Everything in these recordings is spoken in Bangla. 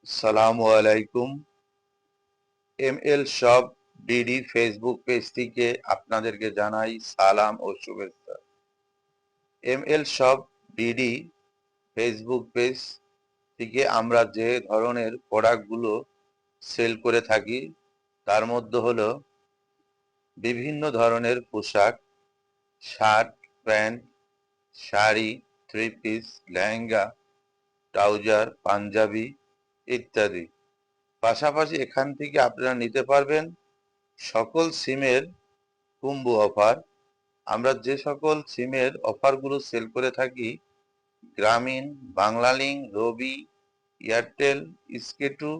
আসসালামু আলাইকুম। ML shop DD Facebook page থেকে আপনাদেরকে জানাই সালাম ও শুভেচ্ছা। ML shop DD Facebook page থেকে আমরা যে ধরনের প্রোডাক্টগুলো সেল করে থাকি তার মধ্যে হলো বিভিন্ন ধরনের পোশাক, shirt, pant, sari, three piece, lehenga, trouser, Punjabi ইত্যাদি। পাশাপাশি এখান থেকে আপনারা নিতে পারবেন সকল সিমের কুম্বো অফার। আমরা যে সকল সিমের অফারগুলো সেল করে থাকি, গ্রামীণ, বাংলালিংক, রবি, এয়ারটেল, স্কেটু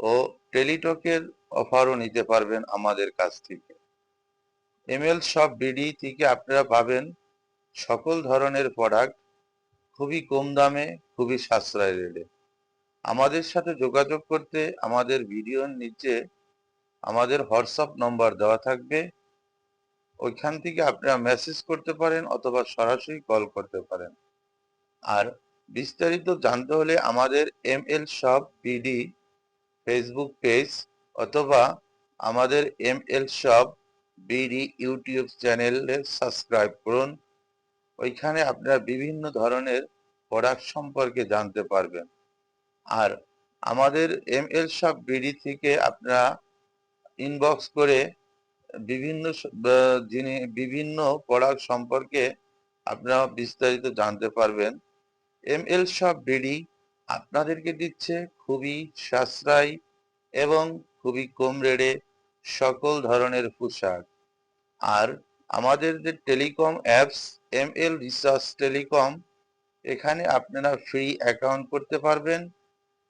ও টেলিটকের অফারও নিতে পারবেন আমাদের কাছ থেকে। এমএল শপ বিডি থেকে আপনারা পাবেন সকল ধরনের প্রোডাক্ট খুবই কম দামে, খুবই সাশ্রয় রেটে। আমাদের সাথে যোগাযোগ করতে আমাদের ভিডিওর নিচে আমাদের হোয়াটসঅ্যাপ নম্বর দেওয়া থাকবে, ওইখান থেকে আপনারা মেসেজ করতে পারেন অথবা সরাসরি কল করতে পারেন। আর বিস্তারিত জানতে হলে আমাদের ML shop BD Facebook page অথবা আমাদের এমএল শপ বিডি ইউটিউব চ্যানেলে সাবস্ক্রাইব করুন। ওইখানে আপনারা বিভিন্ন ধরনের প্রোডাক্ট সম্পর্কে জানতে পারবেন। আর আমাদের এমএল শপ বিডি থেকে আপনারা ইনবক্স করে বিভিন্ন প্রোডাক্ট সম্পর্কে আপনারা বিস্তারিত জানতে পারবেন। এমএল শপ বিডি আপনাদেরকে দিচ্ছে খুবই সাশ্রয়ী এবং খুবই কম রেটে সকল ধরনের পোশাক। আর আমাদের যে telecom apps ML research telecom, এখানে আপনারা ফ্রি অ্যাকাউন্ট করতে পারবেন।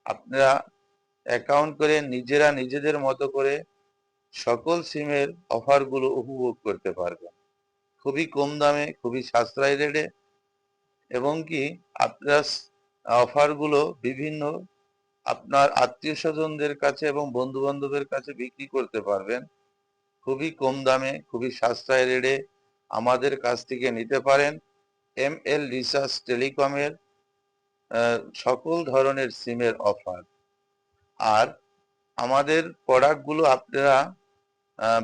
আপনারা অ্যাকাউন্ট করে নিজেরা নিজেদের মতো করে সকল সিমের অফারগুলো উপভোগ করতে পারবেন খুবই কম দামে, খুবই সাশ্রয়ী রেটে। এবং কি আপনারা অফারগুলো বিভিন্ন আপনার আত্মীয় স্বজনদের কাছে এবং বন্ধু বান্ধবের কাছে বিক্রি করতে পারবেন খুবই কম দামে, খুবই সাশ্রয়ী রেটে। আমাদের কাছ থেকে নিতে পারেন এমএল রিসার্চ টেলিকমের সকল ধরনের সিমের অফার। আর আমাদের প্রোডাক্টগুলো আপনারা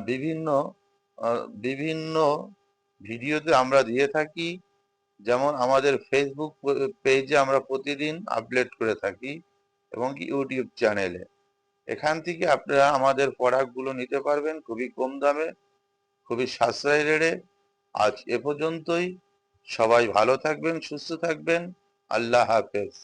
বিভিন্ন বিভিন্ন ভিডিওতে আমরা দিয়ে থাকি। যেমন আমাদের ফেসবুক পেজে আমরা প্রতিদিন আপলোড করে থাকি এবং কি ইউটিউব চ্যানেলে। এখান থেকে আপনারা আমাদের প্রোডাক্টগুলো নিতে পারবেন খুবই কম দামে, খুবই সাশ্রয়ী রেটে। আজ এ পর্যন্তই। সবাই ভালো থাকবেন, সুস্থ থাকবেন। আল্লাহ হাফেজ।